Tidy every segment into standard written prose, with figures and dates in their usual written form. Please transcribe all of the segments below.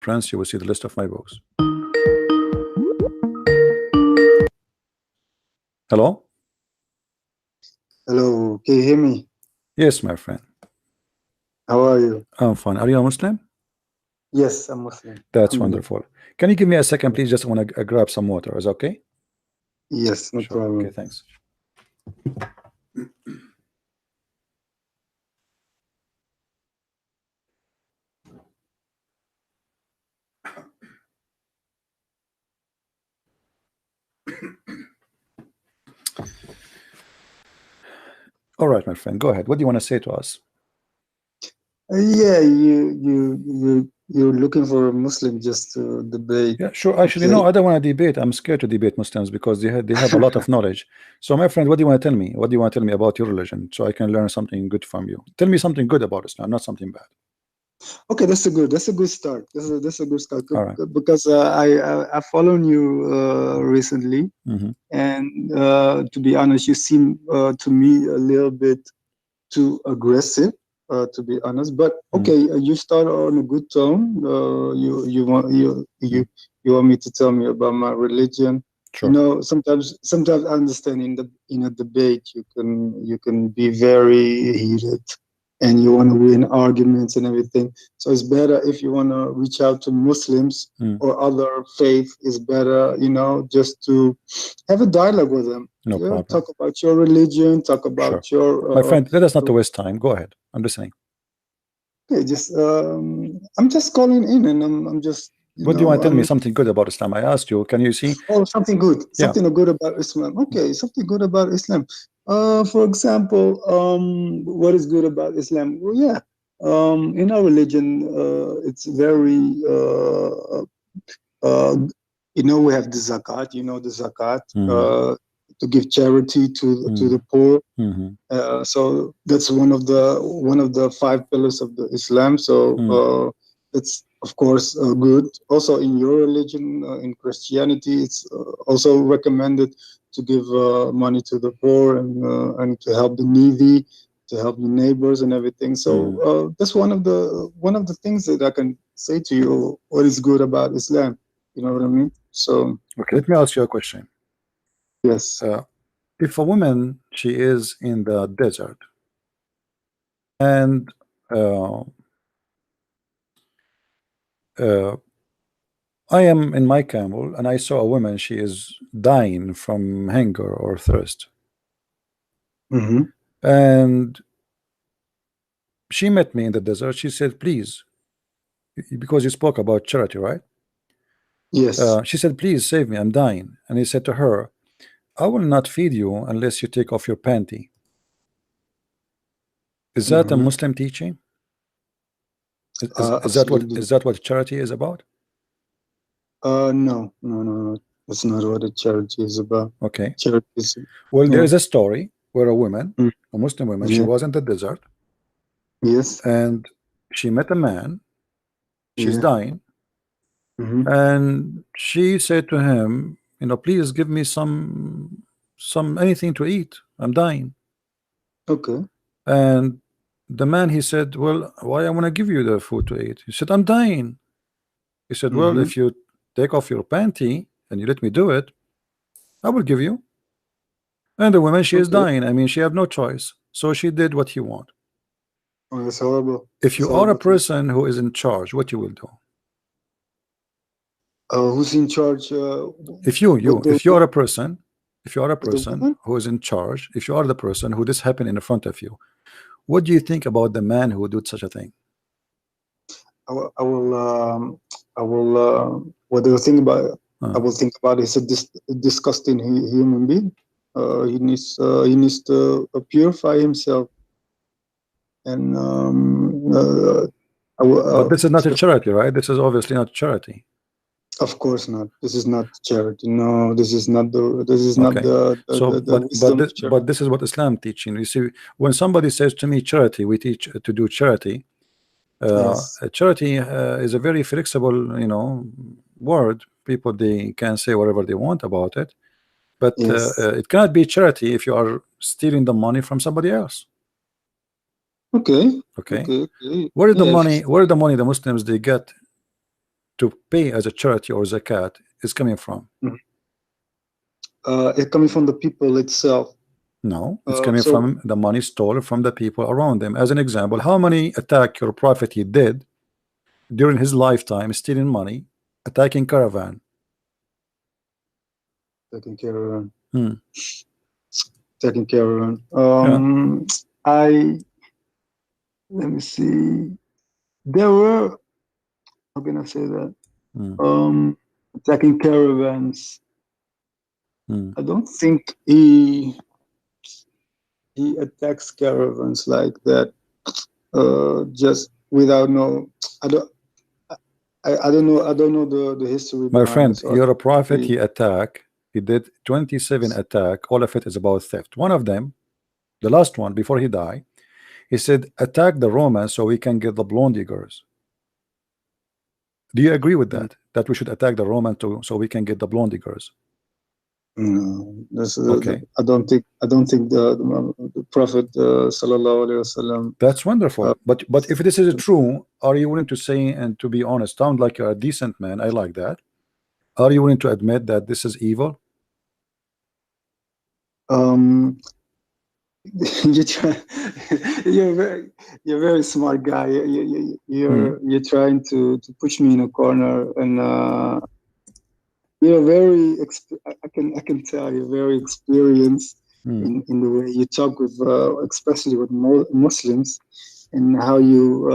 Prince, you will see the list of my books. Hello? Hello, can you hear me? Yes, my friend. How are you? I'm fine. Are you a Muslim? Yes, I'm Muslim. That's I'm good. wonderful. Can you give me a second, please? Just want to grab some water. Is that okay? Yes, no Sure. problem. Okay, thanks. All right, my friend, go ahead. What do you want to say to us? Yeah, you're looking for a Muslim just to debate. Yeah, sure. Actually, no, I don't want to debate. I'm scared to debate Muslims because they have a lot of knowledge. So, my friend, what do you want to tell me? What do you want to tell me about your religion so I can learn something good from you? Tell me something good about Islam, not something bad. Okay, that's a good start. That's a good start. All right. Because I followed you recently, and to be honest, you seem to me a little bit too aggressive, to be honest. But okay, you start on a good tone. You want me to tell me about my religion. Sure. You know, sometimes I understand in a debate you can be very heated, and you want to win arguments and everything. So it's better if you want to reach out to Muslims or other faith. It's better, you know, just to have a dialogue with them. No problem. Talk about your religion. Talk about your. My friend, let us not waste time. Go ahead. I'm listening. Okay, just I'm just calling in, and I'm just. What do you want to tell me? Something good about Islam? I asked you. Can you see? Oh, something good. Something good about Islam. Okay, something good about Islam. For example, what is good about Islam? Well, yeah, in our religion, it's very, you know, we have the zakat. You know, the zakat to give charity to the poor. So that's one of the 5 pillars of the Islam. So it's of course good. Also in your religion, in Christianity, it's also recommended to give money to the poor and to help the needy, to help your neighbors and everything. So that's one of the things that I can say to you. What is good about Islam? You know what I mean? So okay, let me ask you a question. Yes. If a woman, she is in the desert and I am in my camel and I saw a woman, she is dying from hunger or thirst. And she met me in the desert. She said, please, because you spoke about charity, right? Yes. She said, please save me, I'm dying. And he said to her, I will not feed you unless you take off your panty. Is that a Muslim teaching? Is that what charity is about? No. That's not what a charity is about. Okay. Charity is, well, there is a story where a woman, a Muslim woman, she Yeah. was in the desert. Yes. And she met a man. She's Yeah. dying. And she said to him, you know, please give me some anything to eat. I'm dying. Okay. And the man, he said, well, why I want to give you the food to eat? He said, I'm dying. He said, well, if you take off your panty and you let me do it, I will give you. And the woman, she is dying. I mean, she have no choice. So she did what he want. Oh, that's horrible. If you are a person who is in charge, what you will do? Who's in charge? If you are a person, who is in charge, if you are the person who this happened in front of you, what do you think about the man who did such a thing? I will. What do you think about it? I will think about it. He's a disgusting human being. He needs to purify himself. And but this is not a charity, right? This is obviously not charity. Of course not. This is not charity. No, this is not the. This is not the wisdom of charity. But this is what Islam teaching. You see, when somebody says to me charity, we teach to do charity. Charity is a very flexible, you know, word. People, they can say whatever they want about it, but it cannot be charity if you are stealing the money from somebody else. Okay. Where is the money? Where is the money the Muslims they get to pay as a charity or zakat is coming from? It's coming from the people itself. No, it's coming from the money stolen from the people around them. As an example, how many attack your prophet he did during his lifetime, stealing money, attacking caravan? Taking caravan. Hmm. Taking caravan. Let me see. There were, how can I say that? Attacking caravans. I don't think he attacks caravans like that. Just without no. I don't know the history. My friend, you're a prophet. He did 27 attack. All of it is about theft. One of them, the last one before he died, he said, attack the Romans so we can get the blondie girls. Do you agree with that? That we should attack the Romans so we can get the blondie girls? No, okay. I don't think the Prophet sallallahu alaihi wasallam. That's wonderful. But if this is true, are you willing to say and to be honest? Sound like you're a decent man. I like that. Are you willing to admit that this is evil? You're very smart guy. You're trying to push me in a corner, and you're very. I can tell you're very experienced in the way you talk with, especially with Muslims, and how you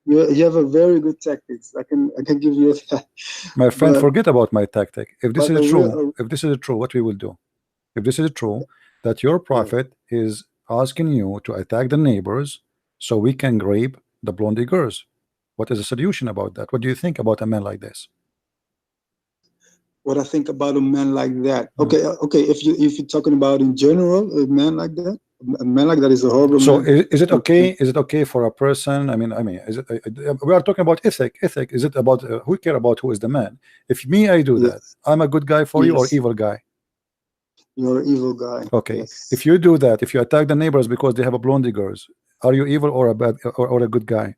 have a very good tactics. I can give you that. My friend, forget about my tactic. If this is true, what we will do? If this is true, that your prophet is asking you to attack the neighbors so we can rape the blondie girls, what is the solution about that? What do you think about a man like this? What I think about a man like that? Okay. If you're talking about in general, a man like that, is a horrible. So man. Is it okay? Is it okay for a person? I mean, is it? We are talking about ethic. Ethic. Is it about who care about who is the man? If me, I do that, I'm a good guy for you or evil guy? You're an evil guy. Okay. If you do that, if you attack the neighbors because they have a blondie girls, are you evil or a bad or a good guy?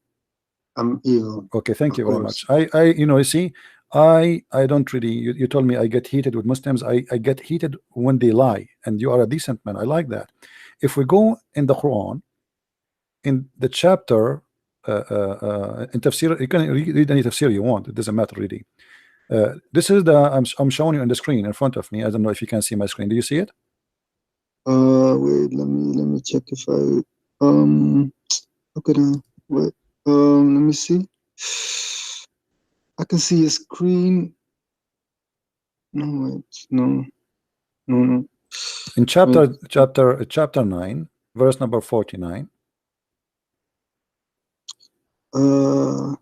I'm evil. Okay, thank you very much. You see, I don't really. You told me I get heated with Muslims. I get heated when they lie, and you are a decent man. I like that. If we go in the Quran, in the chapter in tafsir, you can read any tafsir you want. It doesn't matter really. This is the I'm showing you on the screen in front of me. I don't know if you can see my screen. Do you see it? Wait, let me check if I okay then. Wait, let me see. I can see a screen. No, wait, no. In chapter 9, verse number 49.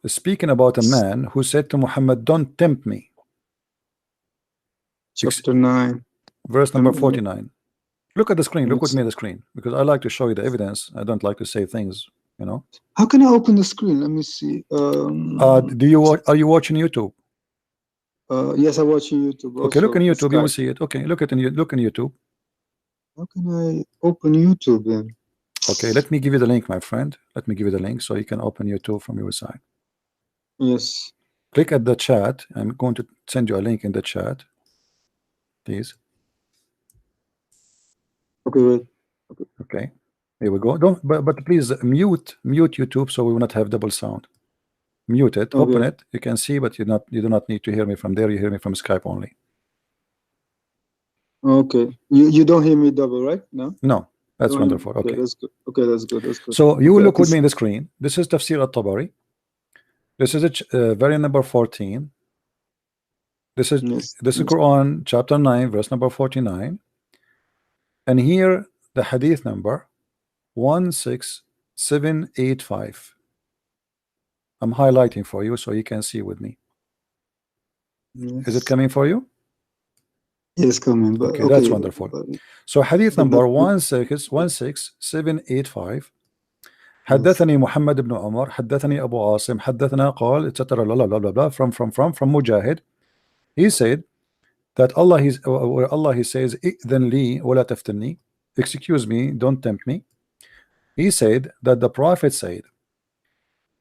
Speaking about a man who said to Muhammad, don't tempt me. Chapter 9, verse number 49. Look at the screen. Look with me at the screen, because I like to show you the evidence. I don't like to say things, you know. How can I open the screen? Let me see. Are you watching YouTube? Yes, I'm watching YouTube also. Okay, look in YouTube, you will see it. Okay, look in YouTube. How can I open YouTube then? Okay, let me give you the link, my friend. Let me give you the link so you can open YouTube from your side. Yes. Click at the chat. I'm going to send you a link in the chat, please. Okay, wait. Okay, here we go. But please mute YouTube so we will not have double sound. Mute it. Okay. Open it. You can see, but you do not need to hear me from there. You hear me from Skype only. Okay. You don't hear me double, right? No. That's wonderful. Okay. That's good. Okay, that's good. So you will look with me in the screen. This is Tafsir al-Tabari. This is variant number 14. This is Quran chapter 9 verse number 49. And here the hadith number 16785. I'm highlighting for you so you can see with me. Yes. Is it coming for you? Yes, coming. But okay, that's wonderful. So hadith number 16785. حدثني محمد بن عمر حدثني أبو عاصم حدثنا قال etc. from Mujahid. He said that Allah he says إذن لي ولا تفتني, excuse me, don't tempt me. He said that the Prophet said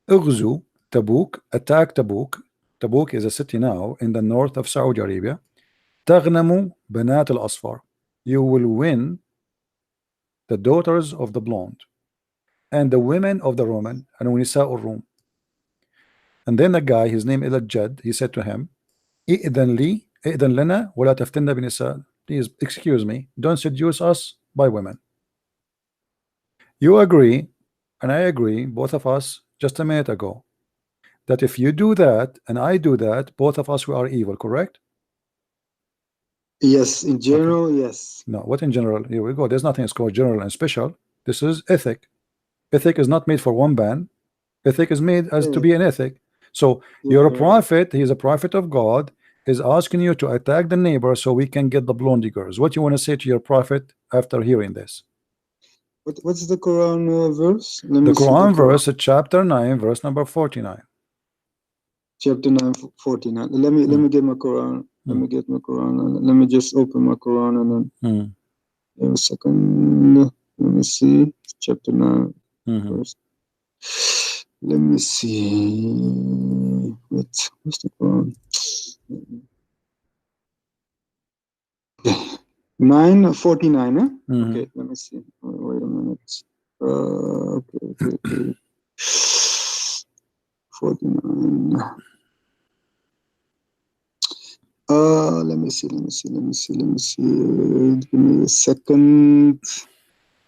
اغزو Tabuk, attack Tabuk, Tabuk is a city now in the north of Saudi Arabia. تغنم بنات الأصفر. You will win the daughters of the blonde and the women of the Roman and ونساء الروم. And then the guy, his name is Al-Jad, he said to him, إذن لنا ولا تفتنا بنساء. Please excuse me, don't seduce us by women. You agree, and I agree, both of us, just a minute ago, that if you do that and I do that, both of us we are evil, correct? Yes, in general, okay. Yes. No, what in general? Here we go. There's nothing is called general and special. This is ethic. Ethic is not made for one band. Ethic is made as to be an ethic. So you're a prophet, he's a prophet of God, is asking you to attack the neighbor so we can get the blondie girls. What you want to say to your prophet after hearing this? What's the Quran verse? The Quran verse, chapter 9, verse number 49. Chapter 9, 49. Let me get my Quran. Let me get my Quran. Let me just open my Quran and then a second. Let me see. Chapter 9. Verse. Let me see. What's the Quran? Okay. 9:49, huh? Okay, let me see. Wait a minute. Okay. 49. Let me see. Give me a second.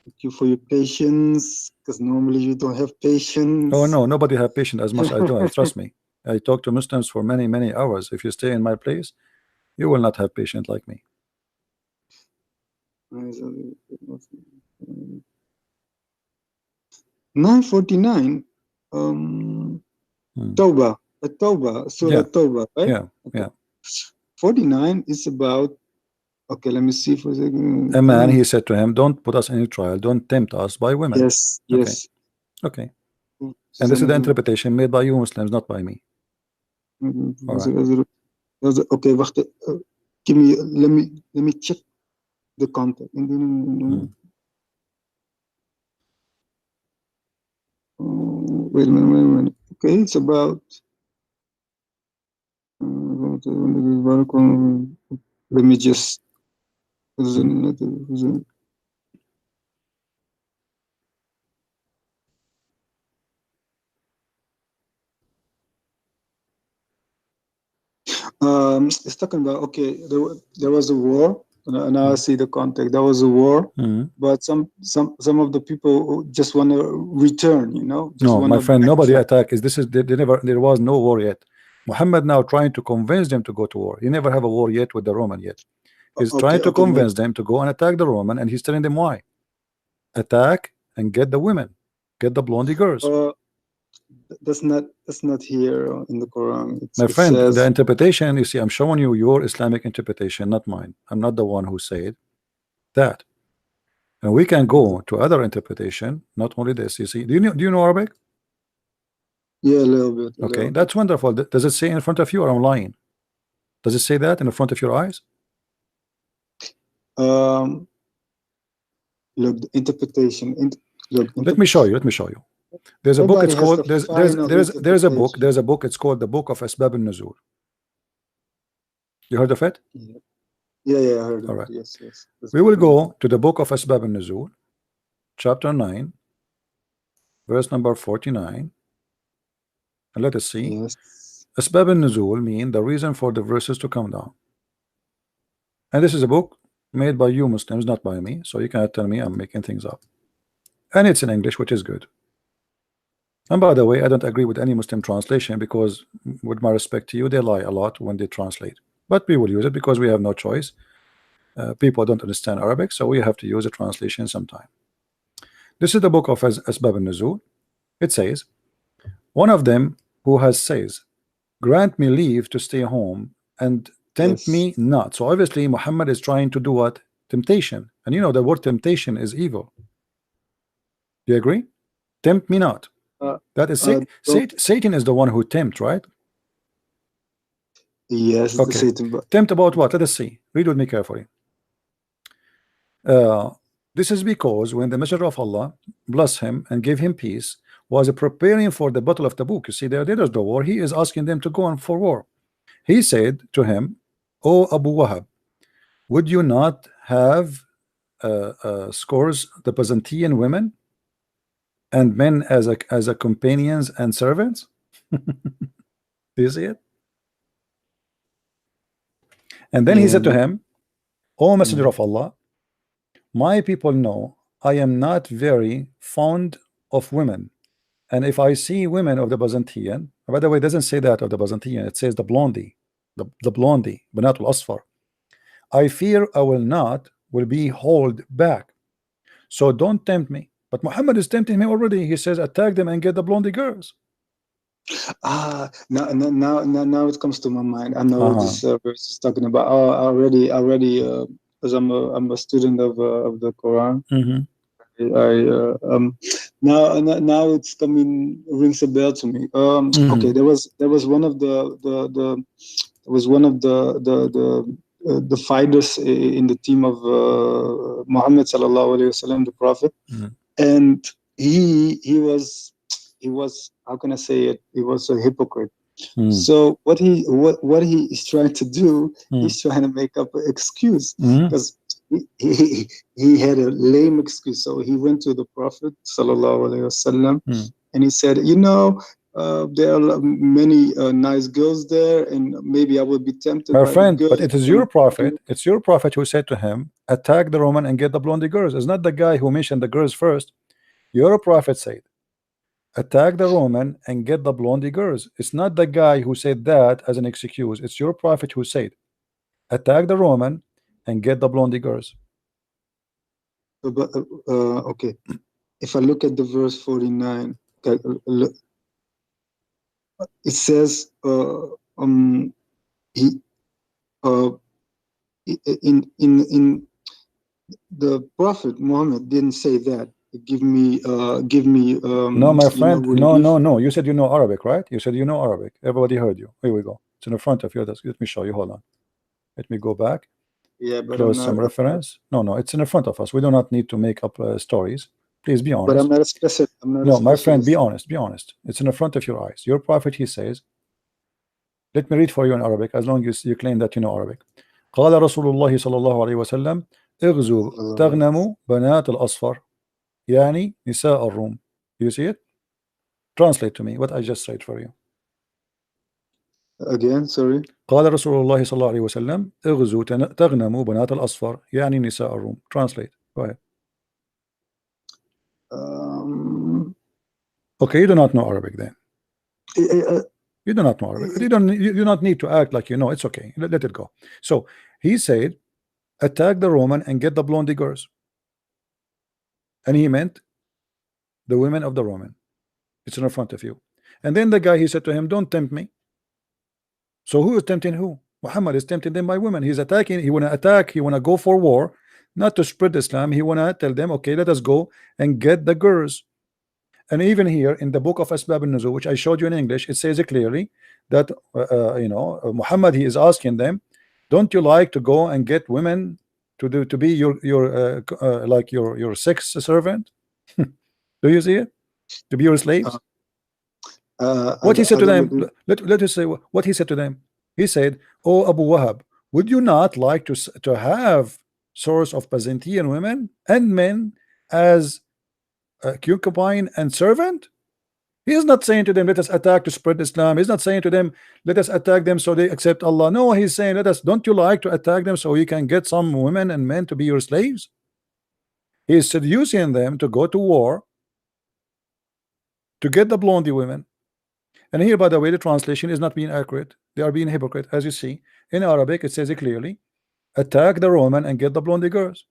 Thank you for your patience, because normally you don't have patience. Oh no, nobody have patience as much as I do. Trust me. I talk to Muslims for many hours. If you stay in my place, you will not have patience like me. 9:49. Tawbah. Surah Tawbah, right? Yeah. 49 is about. Okay, let me see for a second. A man, he said to him, don't put us in any trial, don't tempt us by women. Yes. Okay. And this is the interpretation made by you Muslims, not by me. Right. Okay, wait. Give me. Let me check the content. Wait a minute. Okay, it's about. Let me just. It's talking about, okay, there was a war, and I see the context. There was a war, but some of the people just want to return, No, my friend, nobody attacked. There was no war yet. Muhammad now trying to convince them to go to war. He never have a war yet with the Roman yet. He's trying to convince them to go and attack the Roman, and he's telling them why. Attack and get the women, get the blondie girls. That's not here in the Quran. My friend, the interpretation, you see, I'm showing you your Islamic interpretation, not mine. I'm not the one who said that. And we can go to other interpretation, not only this. You see, do you know Arabic? Yeah, a little bit. Okay, that's wonderful. Does it say in front of you, or I'm lying? Does it say that in the front of your eyes? Look, the interpretation. Let me show you. There's a book. It's called. There's a book. There's a book. It's called the Book of Asbab al-Nuzul. You heard of it? Yeah, I heard of All right. it. Yes. We will go to the Book of Asbab al-Nuzul, chapter 9, verse number 49, and let us see. Yes. Asbab al-Nuzul mean the reason for the verses to come down. And this is a book made by you Muslims, not by me, so you cannot tell me I'm making things up. And it's in English, which is good. And by the way, I don't agree with any Muslim translation because, with my respect to you, they lie a lot when they translate. But we will use it because we have no choice. People don't understand Arabic, so we have to use a translation sometime. This is the book of Asbab al-Nuzul. It says, one of them who has says, grant me leave to stay home and tempt me not. So obviously Muhammad is trying to do what? Temptation. And you know the word temptation is evil. Do you agree? Tempt me not. That is Satan is the one who tempt, right? Yes. Okay. Satan. Tempt about what? Let us see. Read with me carefully. This is because when the Messenger of Allah, bless him and give him peace, was preparing for the battle of Tabuk. You see, there is the war. He is asking them to go on for war. He said to him, "O Abu Wahab, would you not have scores the Byzantine women and men as a companions and servants?" Do you see it? And then he said to him, "O Messenger of Allah, my people know I am not very fond of women, and if I see women of the Byzantine," by the way, it doesn't say that of the Byzantine, it says the blondie, the blondie, Banat al-Asfar, "I fear I will be hold back. So don't tempt me." But Muhammad is tempting me already. He says, "Attack them and get the blondie girls." Now it comes to my mind. I know what this verse is talking about. Already, because I'm a student of the Quran. Now it's coming, rings a bell to me. Okay, there was one of the fighters in the team of Muhammad sallallahu alaihi wasallam, the Prophet, and he was, how can I say it? He was a hypocrite. So what he is trying to do, he's trying to make up an excuse, because he had a lame excuse. So he went to the Prophet sallallahu alaihi wasallam, and he said, there are many nice girls there, and maybe I would be tempted. My friend, but it is your prophet. It's your prophet who said to him, "Attack the Roman and get the blondie girls." It's not the guy who mentioned the girls first. Your prophet said, "Attack the Roman and get the blondie girls." It's not the guy who said that as an excuse. It's your prophet who said, "Attack the Roman and get the blondie girls." But okay, if I look at the verse 49, it says, in the Prophet Muhammad didn't say that. Give me. No, my friend. No. You said you know Arabic, right? You said you know Arabic. Everybody heard you. Here we go. It's in the front of you. Let me show you. Hold on. Let me go back. Yeah, but close some reference. No, it's in the front of us. We do not need to make up stories. Please be honest. But I'm not a specialist. No, my friend, be honest. Be honest. It's in the front of your eyes. Your prophet, he says. Let me read for you in Arabic, as long as you claim that you know Arabic. قال رسول الله صلى الله عليه وسلم اغزوا تغنموا بنات الأصفر يعني نساء الروم. You see it? Translate to me what I just said for you. Again, sorry. قال رسول الله صلى الله عليه وسلم اغزوا تغنموا بنات الأصفر يعني نساء الروم. Translate. Go ahead. Okay, you do not know Arabic then. You do not know Arabic. You do not need to act like you know. It's okay. Let it go. So he said, attack the Roman and get the blondie girls. And he meant the women of the Roman. It's in front of you. And then the guy, he said to him, don't tempt me. So who is tempting who? Muhammad is tempting them by women. He's attacking. He want to attack. He want to go for war, not to spread Islam. He want to tell them, okay, let us go and get the girls. And even here in the book of Asbab al-Nuzul, which I showed you in English, it says clearly that Muhammad, he is asking them, don't you like to go and get women to be your sex servant? Do you see it? To be your slaves? What he said to them, let us say what he said to them. He said, "Oh Abu Wahab, would you not like to have source of Byzantine women and men as concubine and servant?" He is not saying to them, let us attack to spread Islam. He's not saying to them, let us attack them so they accept Allah. No, he's saying, don't you like to attack them so you can get some women and men to be your slaves? He is seducing them to go to war to get the blondie women. And here, by the way, the translation is not being accurate. They are being hypocrite. As you see in Arabic, it says it clearly, attack the Roman and get the blondie girls.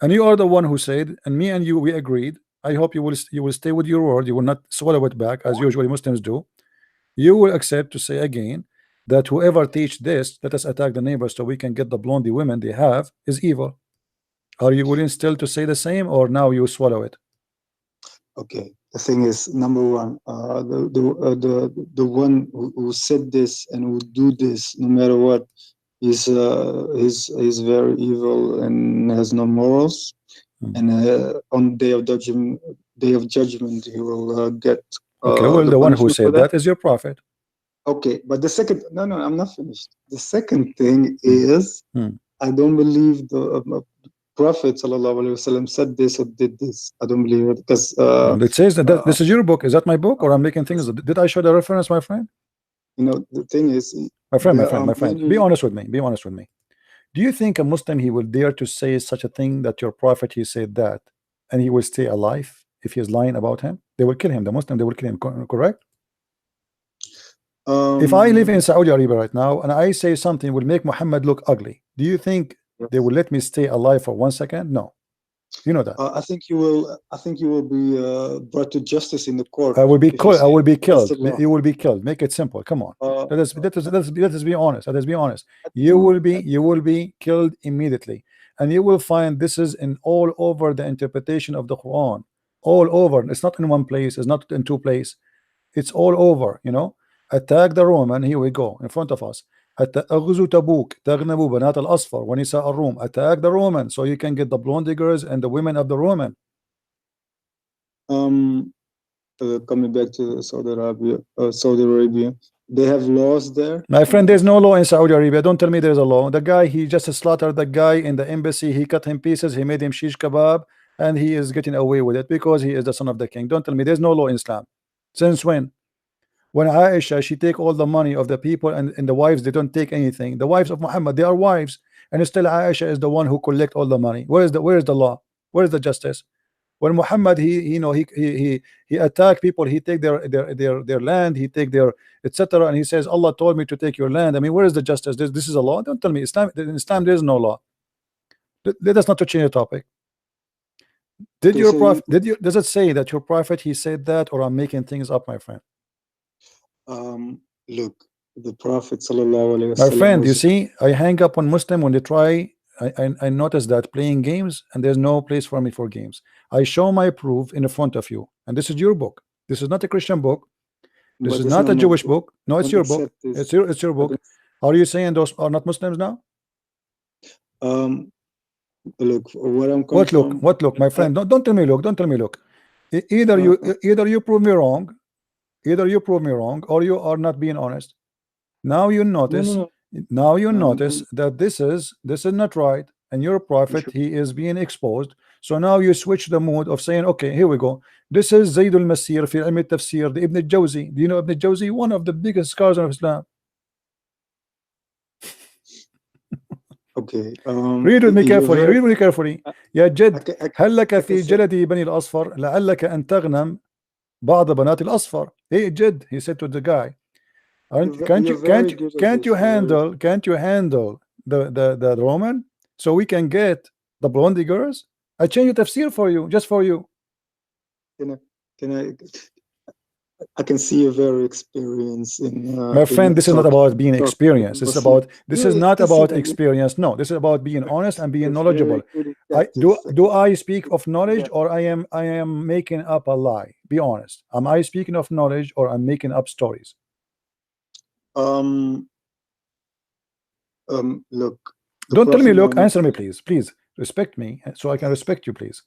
And you are the one who said, and me and you, we agreed. I hope you will stay with your word. You will not swallow it back as usually Muslims do. You will accept to say again that whoever teach this, let us attack the neighbors so we can get the blondie women they have, is evil. Are you willing still to say the same, or now you swallow it? Okay. The thing is, number one, the one who said this and who do this, no matter what, is very evil and has no morals. And on the day of judgment, Day of Judgment, he will get. Okay, well, the one who said that is your prophet. Okay, but the second, no, I'm not finished. The second thing is, I don't believe the Prophet ﷺ said this or did this. I don't believe it because it says that this is your book. Is that my book, or I'm making things? Did I show the reference, my friend? You know, the thing is, my friend, be honest with me. Be honest with me. Do you think a Muslim he will dare to say such a thing that your prophet he said that, and he will stay alive if he's lying about him? They will kill him. The Muslim, they will kill him. Correct? If I live in Saudi Arabia right now and I say something will make Muhammad look ugly, do you think they will let me stay alive for 1 second? No. You know that. I think you will. I think you will be brought to justice in the court. I will be killed. I will be killed. You will be killed. Make it simple. Come on. Let us be honest. Let us be honest. You will be killed immediately, and you will find this is in all over the interpretation of the Quran. All over. It's not in one place. It's not in two places. It's all over. You know. Attack the Roman. Here we go in front of us. أغزو تبوك تغنبوا بنات الأصفر ونساء الروم. Attack the Roman so you can get the blonde girls and the women of the Roman. Coming back to Saudi Arabia, they have laws there. My friend, there's no law in Saudi Arabia. Don't tell me there's a law. The guy, he just slaughtered the guy in the embassy. He cut him pieces. He made him shish kebab, and he is getting away with it because he is the son of the king. Don't tell me there's no law in Islam. Since when? When Aisha, she take all the money of the people, and the wives, they don't take anything. The wives of Muhammad, they are wives, and still Aisha is the one who collect all the money. Where is the law? Where is the justice? When Muhammad, he attack people, he take their land, he take their etc., and he says, Allah told me to take your land. I mean, where is the justice? This is a law. Don't tell me Islam. In Islam, there is no law. Let us not to change the topic. Did your prophet? Does it say that your prophet he said that, or I'm making things up, my friend? Look, the Prophet sallallahu alaihi wasallam. My friend, you see, I hang up on Muslim when they try. I notice that playing games, and there's no place for me for games. I show my proof in front of you, and this is your book. This is not a Christian book. This is not a Jewish book. No, it's your book. It's your book. Are you saying those are not Muslims now? Look, where I'm coming from. What look, my friend? Don't tell me look. Don't tell me look. Either you prove me wrong. Either you prove me wrong, or you are not being honest. Now you notice. Now you notice that this is not right, and your prophet he is being exposed. So now you switch the mood of saying, okay, here we go. This is Zayd al-Masir fi ilm al-tafsir, the Ibn al-Jawzi. Do you know Ibn al-Jawzi? One of the biggest scholars of Islam. Okay. read with me carefully. Read with me carefully. يا جد هل لك في جلد بني الأصفر لعلك أن تغنم بعض بنات الأصفر. Hey Jid, he said to the guy, can't you handle the Roman so we can get the blondie girls? I change the tafsir for you, just for you. I can see you're very experienced in my friend. This is not about being experienced. This is not about experience. No, this is about being honest and being knowledgeable. Do I speak of knowledge, or I am making up a lie? Be honest. Am I speaking of knowledge, or I'm making up stories? Look. Don't tell me look. Answer me, please. Please respect me so I can respect you, please.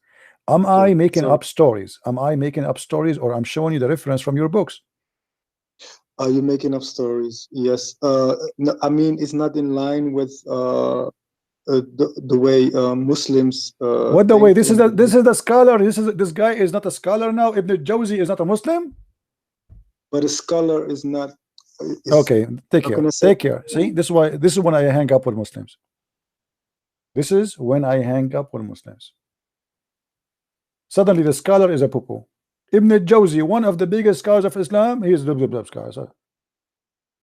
Am I making up stories? Am I making up stories, or I'm showing you the reference from your books? Are you making up stories? Yes. No, I mean, it's not in line with the way Muslims. What the way? This is the scholar. This guy is not a scholar now. Ibn al-Jawzi is not a Muslim. But a scholar is not. Okay, take care. See, this is when I hang up with Muslims. This is when I hang up with Muslims. Suddenly the scholar is a poo-poo. Ibn al-Jawzi, one of the biggest scholars of Islam, he is the scholar.